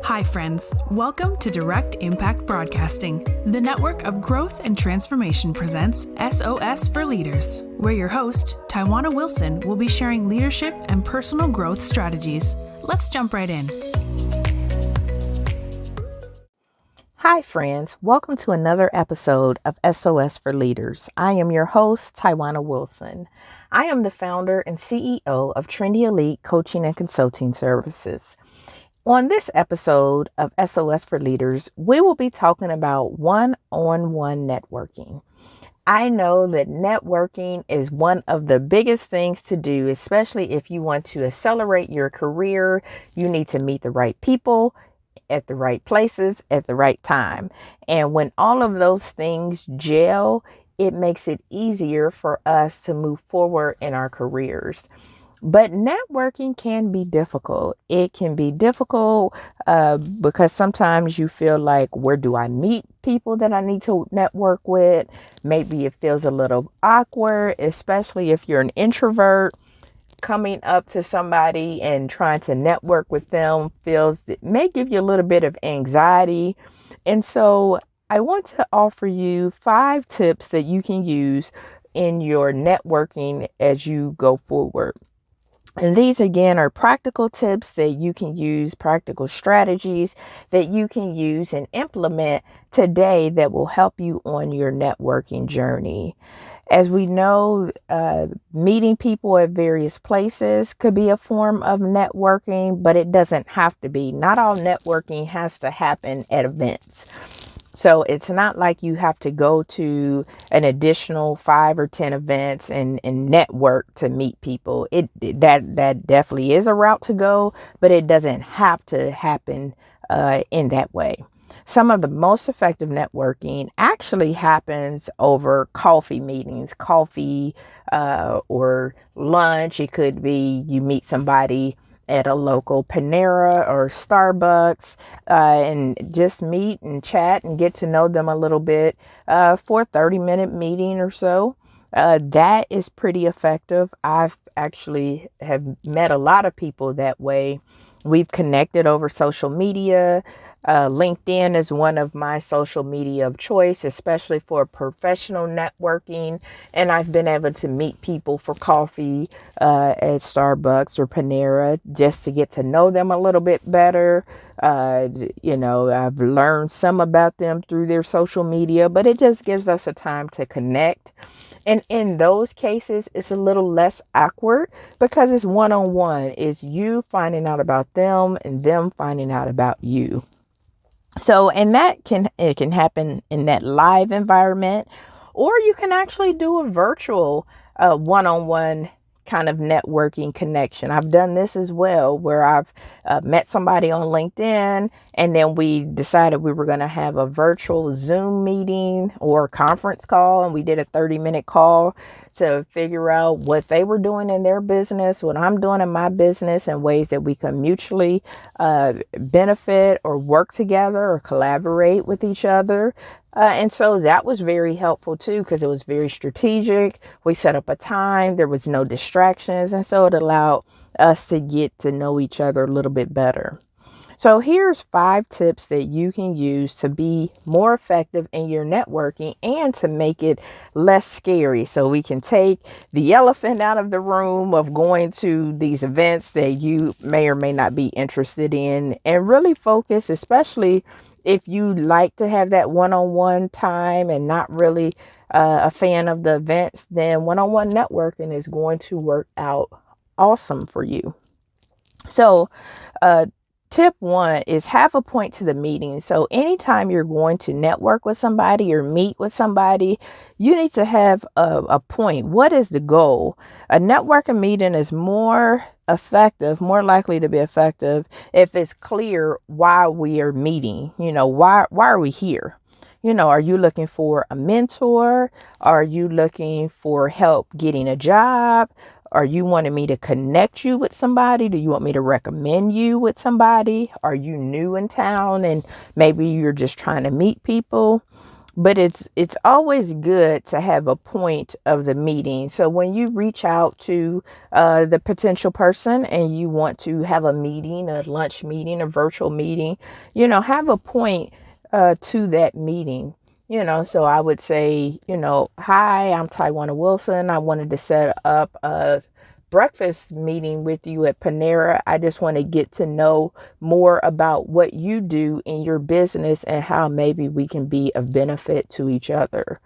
Hi, friends. Welcome to Direct Impact Broadcasting. The network of growth and transformation presents S.O.S for Leaders, where your host, Tawana Wilson, will be sharing leadership and personal growth strategies. Let's jump right in. Hi, friends. Welcome to another episode of S.O.S for Leaders. I am your host, Tawana Wilson. I am the founder and CEO of Trendy Elite Coaching and Consulting Services. On this episode of S.O.S for Leaders, we will be talking about one-on-one networking. I know that networking is one of the biggest things to do, especially if you want to accelerate your career. You need to meet the right people at the right places at the right time. And when all of those things gel, it makes it easier for us to move forward in our careers. But networking can be difficult. It can be difficult because sometimes you feel like, where do I meet people that I need to network with? Maybe it feels a little awkward, especially if you're an introvert. Coming up to somebody and trying to network with them may give you a little bit of anxiety. And so I want to offer you 5 tips that you can use in your networking as you go forward. And these, again, are practical tips that you can use, practical strategies that you can use and implement today that will help you on your networking journey. As we know, meeting people at various places could be a form of networking, but it doesn't have to be. Not all networking has to happen at events. So it's not like you have to go to an additional 5 or 10 events and network to meet people. That definitely is a route to go, but it doesn't have to happen in that way. Some of the most effective networking actually happens over coffee meetings, or lunch. It could be you meet somebody at a local Panera or Starbucks and just meet and chat and get to know them a little bit for a 30-minute meeting or so. That is pretty effective. I've actually have met a lot of people that way. We've connected over social media. LinkedIn is one of my social media of choice, especially for professional networking. And I've been able to meet people for coffee at Starbucks or Panera just to get to know them a little bit better. I've learned some about them through their social media, but it just gives us a time to connect. And in those cases, it's a little less awkward because it's one-on-one. It's you finding out about them and them finding out about you. So, and it can happen in that live environment, or you can actually do a virtual one-on-one kind of networking connection. I've done this as well, where I've met somebody on LinkedIn, and then we decided we were going to have a virtual Zoom meeting or conference call, and we did a 30-minute call to figure out what they were doing in their business, what I'm doing in my business, and ways that we can mutually benefit or work together or collaborate with each other. And so that was very helpful too, because it was very strategic. We set up a time, there was no distractions, and so it allowed us to get to know each other a little bit better. So here's 5 tips that you can use to be more effective in your networking and to make it less scary. So we can take the elephant out of the room of going to these events that you may or may not be interested in, and really focus, especially if you like to have that one-on-one time and not really a fan of the events, then one-on-one networking is going to work out awesome for you. So, tip 1 is have a point to the meeting. So anytime you're going to network with somebody or meet with somebody, you need to have a point. What is the goal? A networking meeting is more likely to be effective if it's clear why we are meeting. Why are we here? Are you looking for a mentor? Are you looking for help getting a job? Are you wanting me to connect you with somebody? Do you want me to recommend you with somebody? Are you new in town and maybe you're just trying to meet people? But it's always good to have a point of the meeting. So when you reach out to the potential person and you want to have a meeting, a lunch meeting, a virtual meeting, have a point to that meeting. So I would say, hi, I'm Tawana Wilson. I wanted to set up a breakfast meeting with you at Panera. I just want to get to know more about what you do in your business and how maybe we can be of benefit to each other.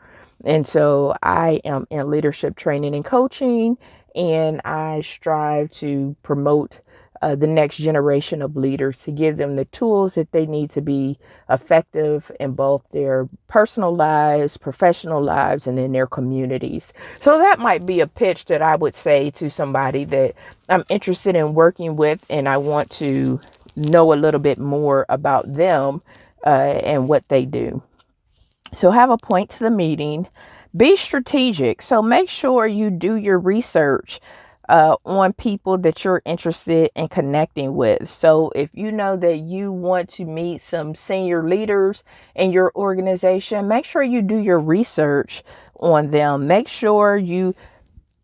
And so I am in leadership training and coaching, and I strive to promote the next generation of leaders, to give them the tools that they need to be effective in both their personal lives, professional lives, and in their communities. So that might be a pitch that I would say to somebody that I'm interested in working with, and I want to know a little bit more about them and what they do. So have a point to the meeting. Be strategic. So make sure you do your research on people that you're interested in connecting with. So if you know that you want to meet some senior leaders in your organization, make sure you do your research on them. Make sure you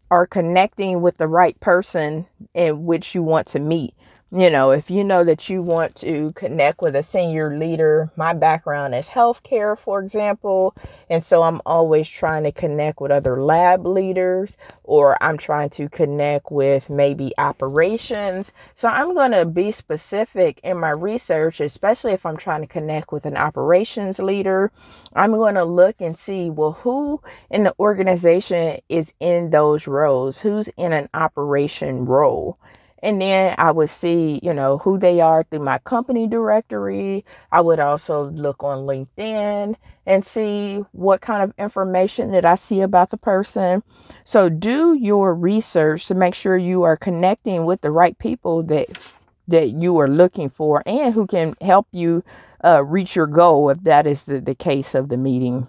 are connecting with the right person in which you want to meet. If you know that you want to connect with a senior leader, my background is healthcare, for example. And so I'm always trying to connect with other lab leaders, or I'm trying to connect with maybe operations. So I'm going to be specific in my research, especially if I'm trying to connect with an operations leader. I'm going to look and see, well, who in the organization is in those roles, who's in an operation role. And then I would see, who they are through my company directory. I would also look on LinkedIn and see what kind of information that I see about the person. So do your research to make sure you are connecting with the right people that you are looking for and who can help you reach your goal, if that is the case of the meeting.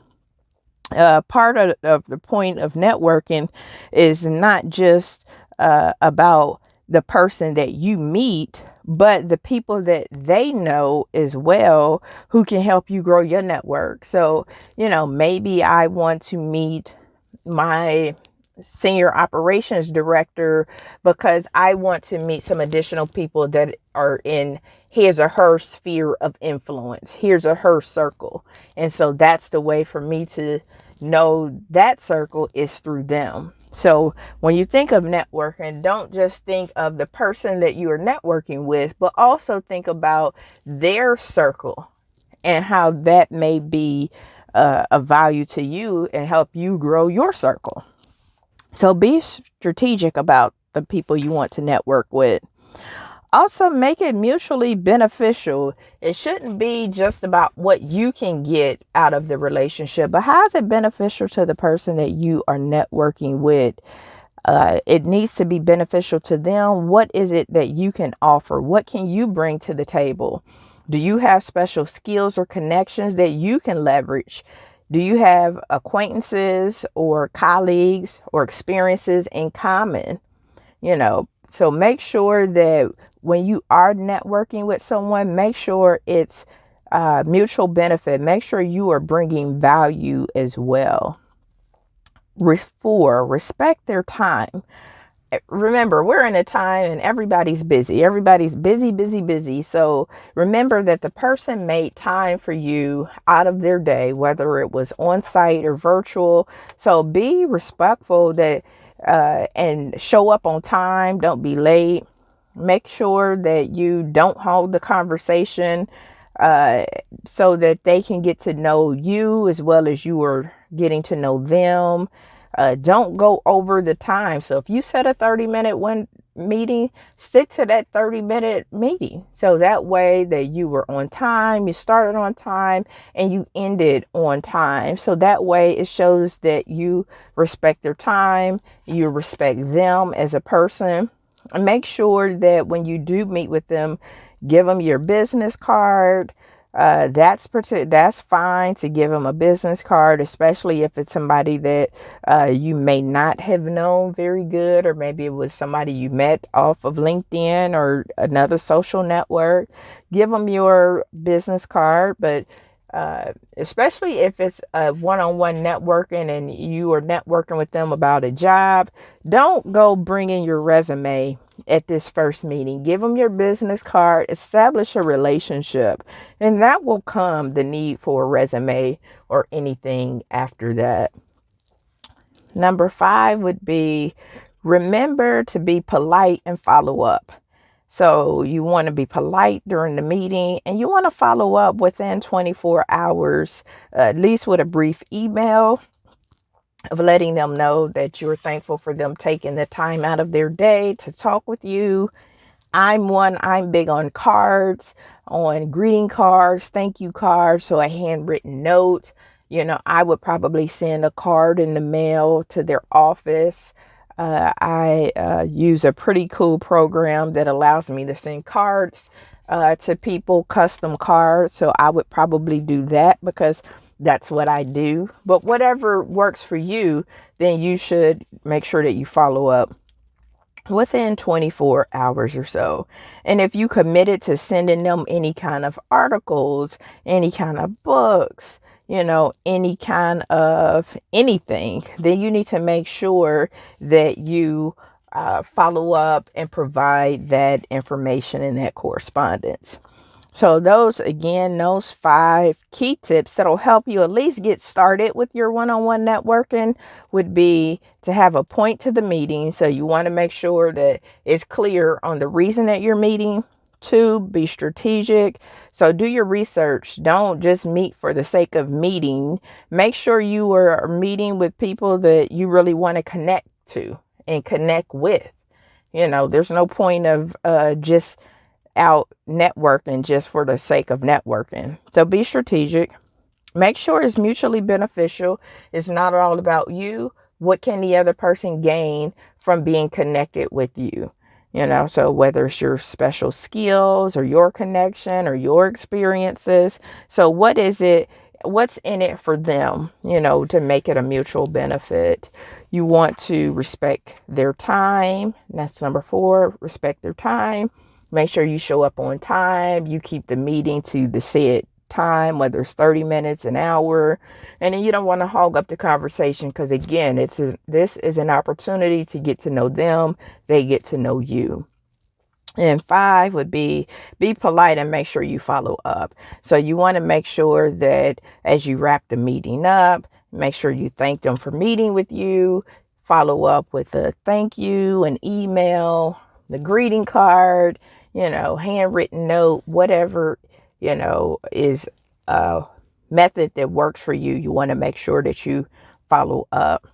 Part of the point of networking is not just about the person that you meet, but the people that they know as well who can help you grow your network. So, maybe I want to meet my senior operations director because I want to meet some additional people that are in his or her sphere of influence, his or her circle. And so that's the way for me to know that circle is through them. So when you think of networking, don't just think of the person that you are networking with, but also think about their circle and how that may be of value to you and help you grow your circle. So be strategic about the people you want to network with. Also, make it mutually beneficial. It shouldn't be just about what you can get out of the relationship, but how is it beneficial to the person that you are networking with? It needs to be beneficial to them. What is it that you can offer? What can you bring to the table? Do you have special skills or connections that you can leverage? Do you have acquaintances or colleagues or experiences in common? So make sure that when you are networking with someone, make sure it's mutual benefit. Make sure you are bringing value as well. 4, respect their time. Remember, we're in a time and everybody's busy. Everybody's busy, busy, busy. So remember that the person made time for you out of their day, whether it was on site or virtual. So be respectful that and show up on time. Don't be late. Make sure that you don't hold the conversation so that they can get to know you as well as you are getting to know them. Don't go over the time. So if you set a 30-minute meeting, stick to that 30-minute meeting. So that way that you were on time, you started on time, and you ended on time. So that way it shows that you respect their time, you respect them as a person. And make sure that when you do meet with them, give them your business card. That's fine to give them a business card, especially if it's somebody that you may not have known very good, or maybe it was somebody you met off of LinkedIn or another social network. Give them your business card, but especially if it's a one-on-one networking and you are networking with them about a job. Don't go bringing your resume at this first meeting. Give them your business card, establish a relationship, and that will come the need for a resume or anything after that. Number 5 would be remember to be polite and follow up. So you want to be polite during the meeting and you want to follow up within 24 hours, at least with a brief email of letting them know that you're thankful for them taking the time out of their day to talk with you. I'm big on cards, on greeting cards, thank you cards, so a handwritten note. I would probably send a card in the mail to their office. I use a pretty cool program that allows me to send cards to people, custom cards. So I would probably do that because that's what I do. But whatever works for you, then you should make sure that you follow up within 24 hours or so. And if you committed to sending them any kind of articles, any kind of books, any kind of anything, then you need to make sure that you follow up and provide that information in that correspondence. So those 5 key tips that'll help you at least get started with your one-on-one networking would be to have a point to the meeting. So you want to make sure that it's clear on the reason that you're meeting. 2, be strategic. So do your research. Don't just meet for the sake of meeting. Make sure you are meeting with people that you really want to connect to and connect with. There's no point of just out networking just for the sake of networking. So be strategic. Make sure it's mutually beneficial. It's not all about you. What can the other person gain from being connected with you? So whether it's your special skills or your connection or your experiences. So what is it? What's in it for them, to make it a mutual benefit? You want to respect their time. That's number 4, respect their time. Make sure you show up on time. You keep the meeting to the said time, whether it's 30 minutes, an hour. And then you don't want to hog up the conversation because, again, this is an opportunity to get to know them. They get to know you. And 5 would be polite and make sure you follow up. So you want to make sure that as you wrap the meeting up, make sure you thank them for meeting with you. Follow up with a thank you, an email, the greeting card, handwritten note, whatever, is a method that works for you. You want to make sure that you follow up.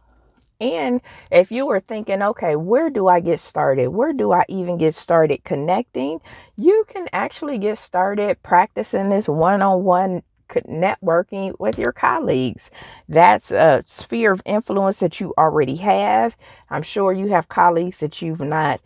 And if you were thinking, okay, where do I get started? Where do I even get started connecting? You can actually get started practicing this one-on-one networking with your colleagues. That's a sphere of influence that you already have. I'm sure you have colleagues that you've not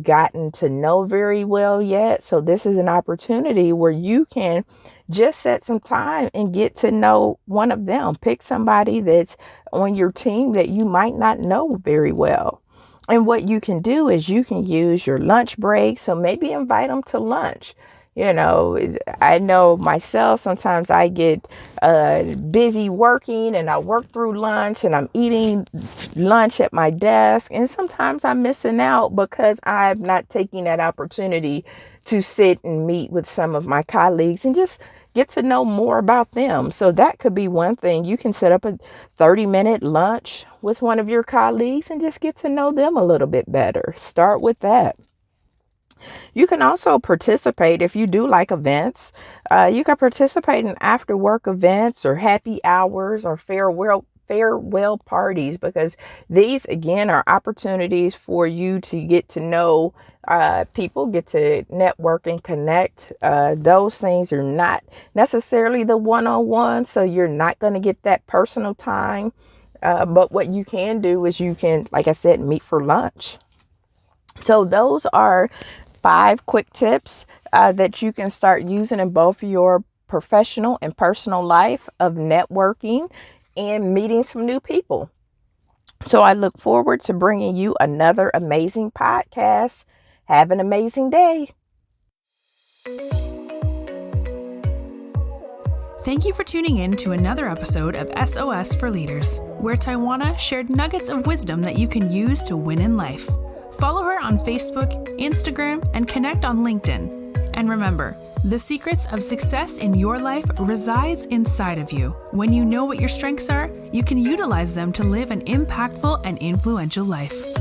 gotten to know very well yet. So this is an opportunity where you can just set some time and get to know one of them. Pick somebody that's on your team that you might not know very well. And what you can do is you can use your lunch break. So maybe invite them to lunch. I know myself, sometimes I get busy working and I work through lunch and I'm eating lunch at my desk. And sometimes I'm missing out because I'm not taking that opportunity to sit and meet with some of my colleagues and just get to know more about them. So that could be one thing. You can set up a 30-minute lunch with one of your colleagues and just get to know them a little bit better. Start with that. You can also participate if you do like events. You can participate in after work events or happy hours or farewell parties, because these again are opportunities for you to get to know people, get to network and connect. Those things are not necessarily the one-on-one, so you're not going to get that personal time. But what you can do is you can, like I said, meet for lunch. So those are 5 quick tips that you can start using in both your professional and personal life of networking and meeting some new people. So I look forward to bringing you another amazing podcast. Have an amazing day. Thank you for tuning in to another episode of S.O.S. for Leaders, where Tawana shared nuggets of wisdom that you can use to win in life. Follow her on Facebook, Instagram, and connect on LinkedIn. And remember, the secrets of success in your life resides inside of you. When you know what your strengths are, you can utilize them to live an impactful and influential life.